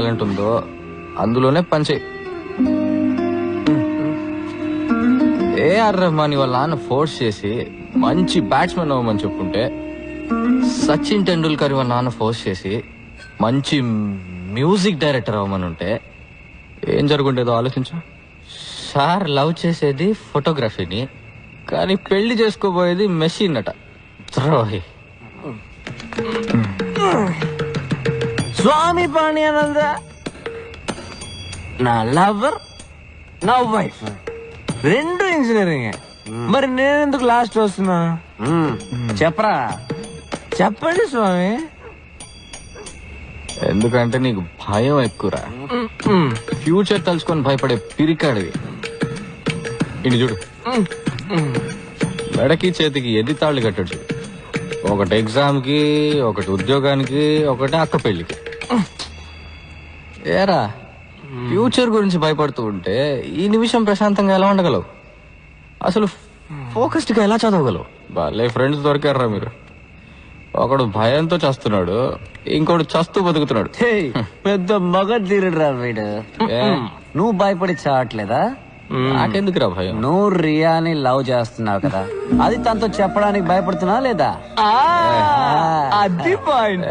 Talent ఉందో అందులోనే పనిచేయి. AR Rahman వాళ్ళ నాన్న ఫోర్స్ చేసి మంచి బ్యాట్స్మెన్ అవ్వమని చెప్పుంటే, సచిన్ టెండూల్కర్ వాళ్ళ నాన్న ఫోర్స్ చేసి మంచి మ్యూజిక్ డైరెక్టర్ అవ్వమని ఉంటే ఏం జరుగుండేదో ఆలోచించు. సార్ లవ్ చేసేది ఫోటోగ్రఫీని, కానీ పెళ్లి చేసుకోబోయేది మెషిన్ అట. ద్రోహి. స్వామి పాణ్యానంద నా లవర్, నా వైఫ్ రెండు ఇంజనీరింగ్. మరి నేనెందుకు లాస్ట్ వస్తున్నా? చెప్పరా, చెప్పండి స్వామి. ఎందుకంటే నీకు భయం ఎక్కువరా. ఫ్యూచర్ తలుచుకొని భయపడే పిరికాడివి. ఇటు చూడు, మెడకి చేతికి ఎది తాళ్ళు కట్టాడు చూడు. ఒకటి ఎగ్జామ్ కి, ఒకటి ఉద్యోగానికి, ఒకటి అక్క పెళ్లికి. ఏరా, ఫ్యూచర్ గురించి భయపడుతూ ఉంటే ఈ నిమిషం ప్రశాంతంగా ఎలా ఉండగలవు? అసలు ఫోకస్డ్ గా ఎలా చదవగలవు? వాళ్ళే ఫ్రెండ్స్ దొరికారా మీరు. ఒకడు భయంతో చస్తున్నాడు, ఇంకోడు చస్తూ బతుకుతున్నాడు. పెద్ద మగ తీరుడురా వీడు. నువ్వు భయపడి చావట్లేదా? నాకెందుకురా భయం? నువ్వు రియాని లవ్ చేస్తున్నావు కదా, అది తనతో చెప్పడానికి భయపడుతున్నా లేదా? అది పాయింట్.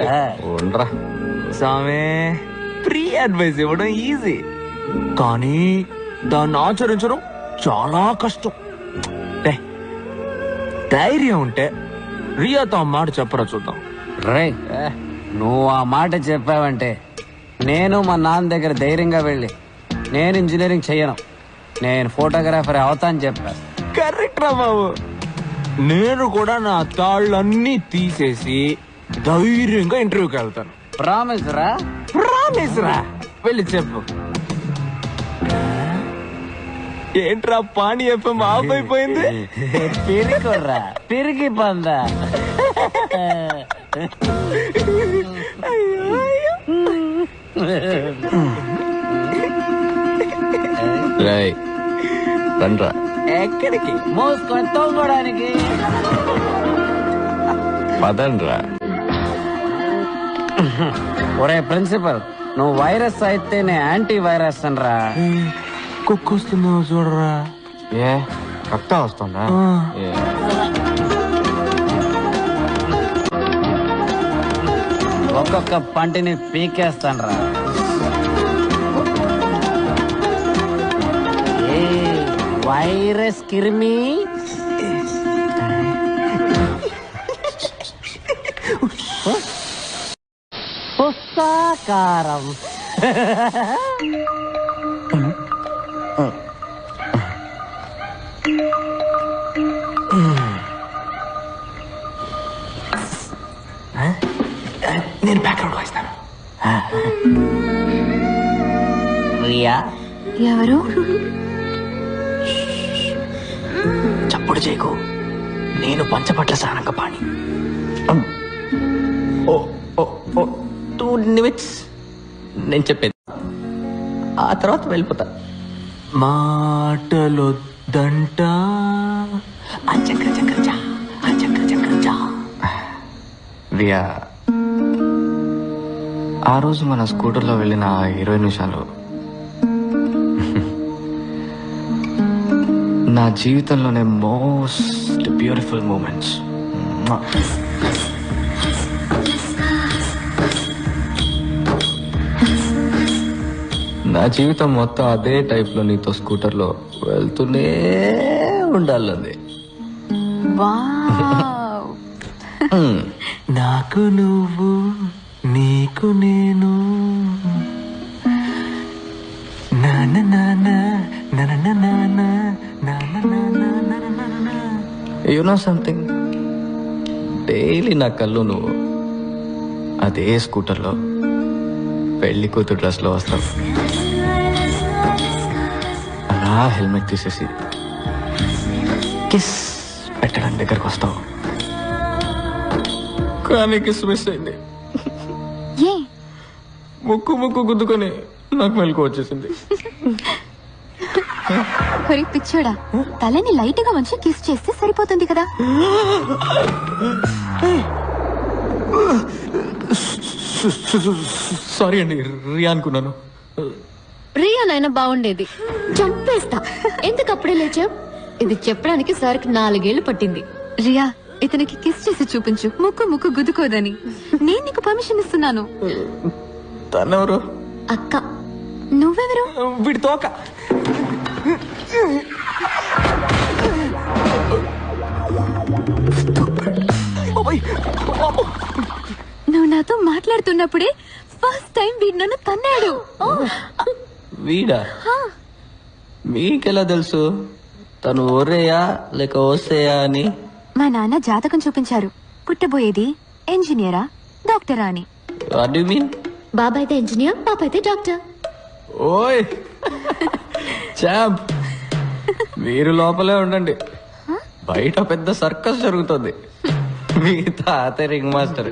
ఉండరా స్వామి, ప్రీ అడ్వైస్ ఇవ్వడం ఈజీ, కానీ దాన్ని ఆచరించడం చాలా కష్టం. ధైర్యం ఉంటే రియాతో ఆ మాట చెప్పరా చూద్దాం. రే, నువ్వు ఆ మాట చెప్పావంటే నేను మా నాన్న దగ్గర ధైర్యంగా వెళ్ళి నేను ఇంజనీరింగ్ చెయ్యను, నేను ఫోటోగ్రాఫర్ అవుతాను చెప్పా. కరెక్ట్ రా బాబు. నేను కూడా నా తాళ్ళన్నీ తీసేసి ధైర్యంగా ఇంటర్వ్యూకి వెళ్తాను. ప్రామిస్ రా? ప్రామిస్ రా. వెళ్ళి చెప్పు. ఏంట్రా పాణి ఎఫ్ఎం ఆఫ్ అయిపోయింది? పెరిగిరా, పెరిగి పందా. రండ్రా. ఎక్కడికి? మోసుకొని తోగడానికి. పదండ్రా. ఒరే ప్రిన్సిపల్, నువ్వు వైరస్ అయితే నేను యాంటీ వైరస్ అనరా. కుక్కొస్తున్నావు చూడరా. ఏ రక్తం వస్తుందా? ఒక్కొక్క పంటిని పీకేస్తానరా. వైరస్ కిరిమి. పుస్తకారం. నేను బ్యాక్గ్రౌండ్ వాయిస్తాను. రియా ఎవరు? చప్పుడు చేయకు, నేను పంచపట్ల సారంగ పాణి. 2 నిమిట్స్ నేను చెప్పేది, ఆ తర్వాత వెళ్ళిపోతా. మాటలొద్దంట. రియా, ఆ రోజు మన స్కూటర్లో వెళ్ళిన 20 నిమిషాలు నా జీవితంలోనే మోస్ట్ బ్యూటిఫుల్ మూమెంట్స్. నా జీవితం మొత్తం అదే టైప్ లో నీతో స్కూటర్ లో వెళ్తూనే ఉండాలంది. నాకు నువ్వు, నీకు నేను. యు నో సంథింగ్, డైలీ నా కళ్ళు నువ్వు అదే స్కూటర్లో పెళ్లి కూతురు డ్రెస్ లో వస్తావు. అలా హెల్మెట్ తీసేసి కిస్ పెట్టడానికి దగ్గరకు వస్తావు. కానీ కిస్ మిస్ అయింది. ముక్కు గుద్దుకొని నాకు మెలకు వచ్చేసింది. పిచ్చోడా, తలని లైట్ గా వంచి కిస్ చేస్తే సరిపోతుంది కదా. సారీ అండి, రియా అనుకున్నాను. రియానైనా బాగుండేది. చంపేస్తా. ఎందుకు అప్పుడే లేచావు? ఇది చెప్పడానికి సార్కి 4 ఏళ్లు పట్టింది. రియా, ఇతనికి కిస్ చేసి చూపించు, ముక్కు గుద్దుకోదని. నేను నీకు పర్మిషన్ ఇస్తున్నాను. తనెవరు? అక్క. నువ్వెవరు? వీడి తోక. నువ్వు నాతో మాట్లాడుతున్నప్పుడే ఫస్ట్ టైం వీడు నన్ను తన్నాడు. వీడా? మీకెలా తెలుసు తను ఓరేయా లేక ఓసేయా అని? మా నాన్న జాతకం చూపించారు. పుట్టబోయేది ఇంజనీరా డాక్టరా అని. What you mean? బాబాయ్ అయితే ఇంజనీర్, పాప అయితే డాక్టర్. ఓయ్ చాంప్, మీరు లోపలే ఉండండి, బయట పెద్ద సర్కస్ జరుగుతుంది. మీ తాత రింగ్ మాస్టర్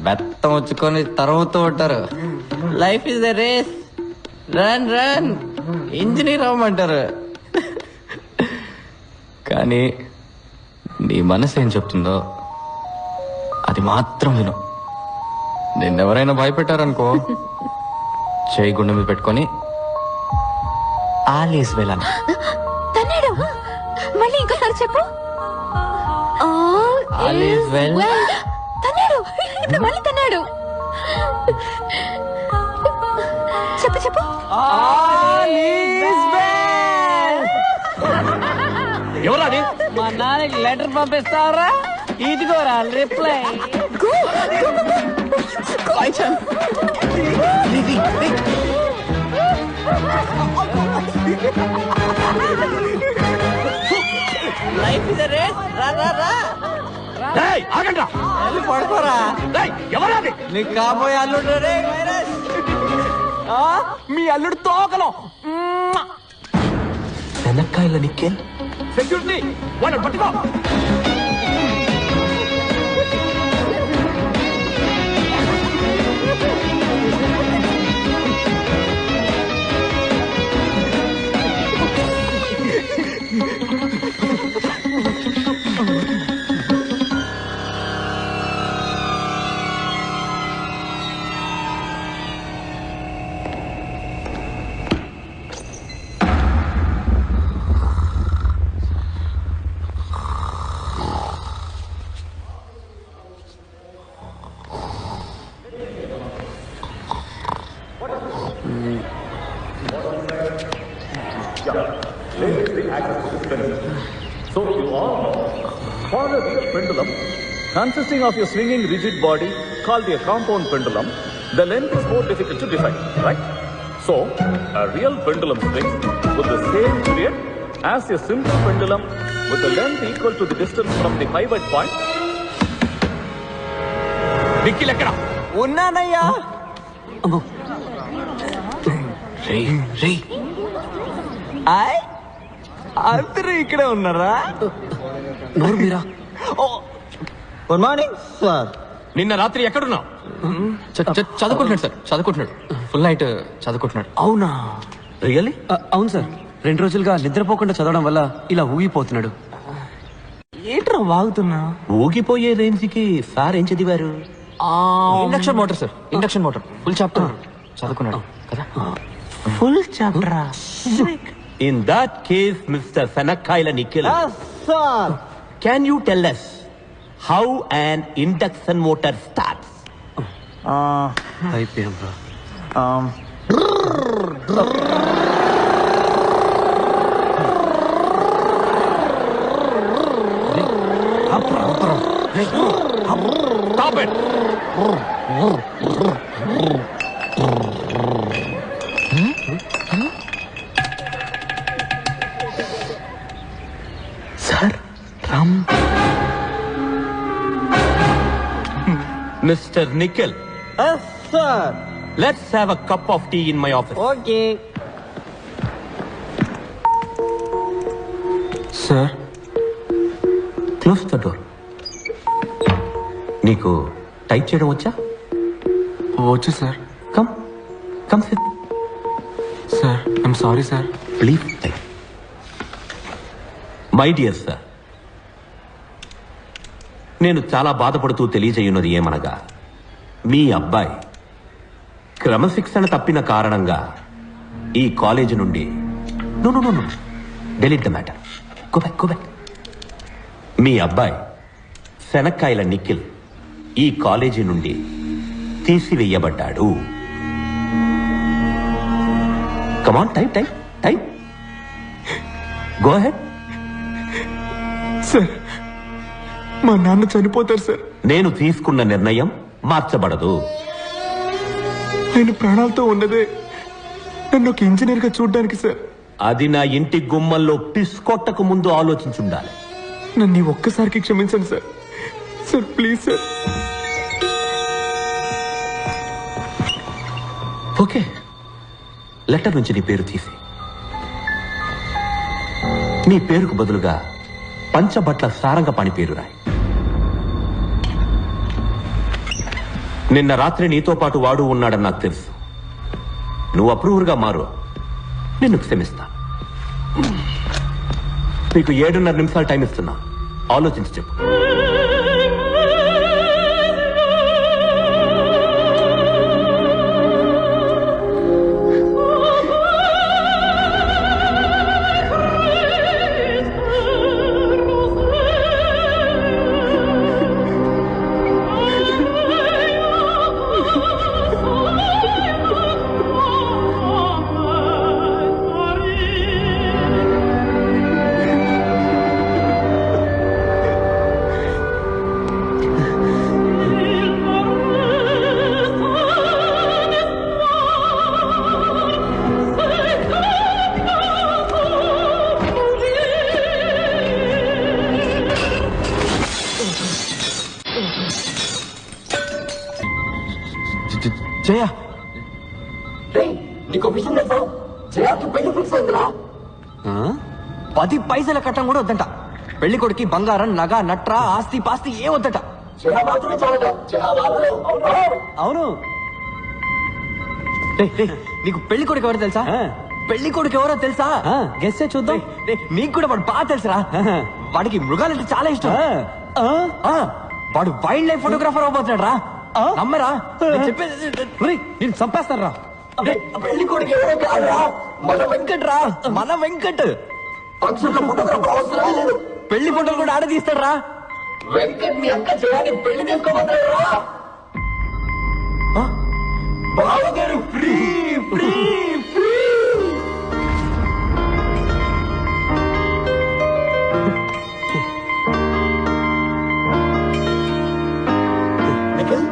బెత్తం వచ్చుకొని తరుముతూ ఉంటారు. Life is the race, run run, engineer అవ్వమంటారు. కానీ నీ మనసు ఏం చెప్తుందో అది మాత్రం విను. నిన్నెవరైనా భయపెట్టారనుకో, చేయి గుండె మీద పెట్టుకొని ఆలేసి వెళ్ళాను. తన్నాడు. మళ్ళీ ఇంకోసారి చెప్పు. All is well. తన్నాడు, మళ్ళీ తన్నాడు. చెప్పు. ఎవరాది? మా నాన్నకి లెటర్ పంపిస్తావరా? ఇదిగోరా రిప్లై. లైఫ్ ఇస్ రేస్, ఆగండ్రా. పడుకోరా. ఎవరాది? నీకు కాబోయే అల్లుడు రే వైరస్. మీ అల్లుడు తోకలో శనక్కాయల నిక్కెల్. సెక్యూరిటీ వాళ్ళని పట్టుకో. So you all know, for a real pendulum, consisting of a swinging rigid body called a compound pendulum, the length is more difficult to define, right? So, a real pendulum swings with the same period as a simple pendulum with the length equal to the distance from the pivot point. డిక్కీలు ఎక్కడ? ఉన్నానయ్యా. అందరూ ఇక్కడే ఉన్నారా? నోరు మీరా? Good morning sir. నిన్న రాత్రి ఎక్కడున్నావు? చదువుకుంటున్నాడు సార్, చదువుకుంటున్నాడు. ఫుల్ నైట్ చదువుకుంటున్నాడు. అవునా? రియల్లీ? అవును సార్. 2 రోజులుగా నిద్రపోకుండా చదవడం వల్ల ఇలా ఊగిపోతున్నాడు. ఏంట్రా వాగుతున్నా? ఊగిపోయే రేంజ్ కి సార్ ఏం చదివారు? Induction motor sir, induction motor full chapter చదువుకున్నాడు కదా. ఫుల్ చాప్టరా? In that case Mister Shanakkayala Nikhil, can you tell us how an induction motor starts? అయిపోయాం రా. Stop it! Sir Ram. Mr. Nikhil, sir. let's have a cup of tea in my office. Okay Sir, close the door. నీకు type చేయడం వచ్చా? వచ్చు sir. Come SIT. Sir I'm sorry sir. Please type. My dear sir, నేను చాలా బాధపడుతూ తెలియజేయున్నది ఏమనగా, మీ అబ్బాయి క్రమశిక్షణ తప్పిన కారణంగా ఈ కాలేజీ నుండి no no no delete the matter. Go back. మీ అబ్బాయి శనక్కాయల నిఖిల్ ఈ కాలేజీ నుండి తీసివేయబడ్డాడు. Come on, time. Go ahead. Sir, మా నాన్న చనిపోతారు సార్. నేను తీసుకున్న నిర్ణయం మార్చబడదు. ఆయన ప్రాణాలతో ఉన్నదే నన్ను ఒక ఇంజనీర్ గా చూడడానికి సార్. అది నా ఇంటి గుమ్మల్లో పిస్కొట్టకు ముందు ఆలోచించుండాలి. నన్ను ఈ ఒక్కసారికి క్షమించండి sir. Sir please sir. Okay, letter నుంచి నీ పేరు తీసి నీ పేరుకు బదులుగా పంచబట్ల సారంగపాణి పేరు రాయి. నిన్న రాత్రి నీతో పాటు వాడు ఉన్నాడని నాకు తెలుసు. నువ్వు అప్రూవర్గా మారు, నిన్ను క్షమిస్తా. నీకు 7.5 నిమిషాలు టైం ఇస్తున్నా, ఆలోచించి చెప్పు. జయ, 10 పైసల కట్టం కూడా వద్దంట. పెళ్లి కొడుకి బంగారం, నగ, నట్ర, ఆస్తి పాస్తి ఏ వద్దట. అవును. నీకు పెళ్లి కొడుకు ఎవరో తెలుసా? పెళ్లి కొడుకు ఎవరో తెలుసా? గెస్ చూద్దాం. నీకు కూడా వాడు బాగా తెలుసురా. వాడికి మృగాలంటే చాలా ఇష్టం. వాడు వైల్డ్ లైఫ్ ఫోటోగ్రాఫర్ అవబోతున్నాడు రా. నమ్మరా? నేను చెప్పేది నేను చంపేస్తాను రా. పెళ్లి కొడుకు ఎవరో కాదురా, మన వెంకట్ రా. మన వెంకట్ పెళ్లి ఫోటోలు కూడా ఆడ తీస్తాడు రా. వెంకట్ మీ అక్క చేయాలి, పెళ్లి చేసుకోబోతున్నాడు రా. బావగారు free free free. Nikhil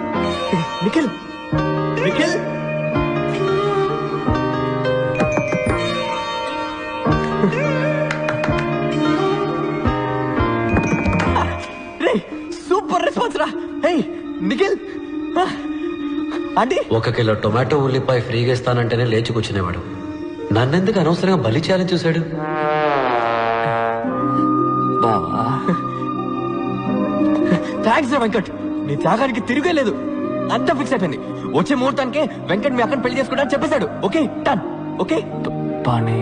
Nikhil Nikhil super response రా. హే నిఖిల్, ఆంటీ 1 కిలో టొమాటో ఉల్లిపాయ ఫ్రీగా ఇస్తానంటేనే లేచి కూర్చునేవాడు. నన్నెందుకు అనవసరంగా బలి చేయాలని చూశాడు? బావా థ్యాంక్స్ రా వెంకట్. నీ త్యాగానికి తిరిగే లేదు. అంతా ఫిక్స్ అయిపోయింది. వచ్చే ముహూర్తానికి వెంకట్ మీ అక్కని పెళ్లి చేసుకుంటా చెప్పేశాడు. Okay done. ఓకే పానీ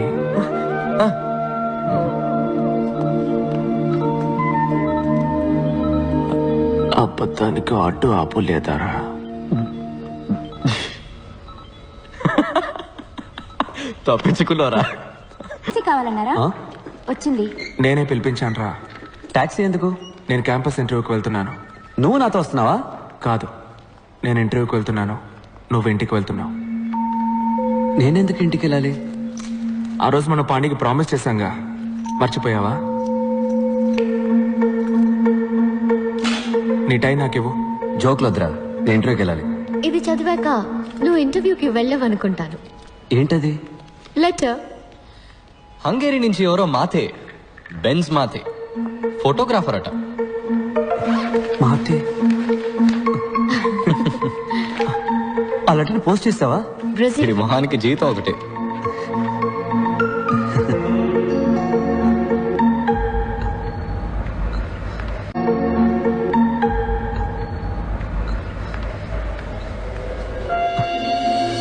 అబద్ధానికి అడ్డు ఆపులేదారా? తప్పించుకున్నారా? కావాలన్నారా? వచ్చింది. నేనే పిలిపించాను రా. టాక్సీ ఎందుకు? నేను క్యాంపస్ ఇంటర్వ్యూకి వెళ్తున్నాను. నువ్వు నాతో వస్తున్నావా? కాదు, నేను ఇంటర్వ్యూకి వెళ్తున్నాను, నువ్వు ఇంటికి వెళ్తున్నావు. నేనెందుకు ఇంటికి వెళ్ళాలి? ఆ రోజు మనం పాండికి ప్రామిస్ చేశాంగా, మర్చిపోయావా? నీ టైం నాకివ్వు. జోక్లు వద్దురా, నేను ఇంటర్వ్యూకి వెళ్ళాలి. ఇది చదివాక నువ్వు ఇంటర్వ్యూకి వెళ్ళవనుకుంటాను. ఏంటది? లెటర్. హంగేరీ నుంచి ఎవరో మాతే, బెన్స్ మాతే, ఫోటోగ్రాఫర్ అట. మాతే ఆ లెటర్ పోస్ట్ చేస్తావా? బ్రెజిల్. మొహానికి జీతం ఒకటే.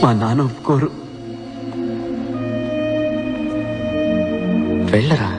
మా నాన్న ఒప్పుకోరు. వెళ్ళరా.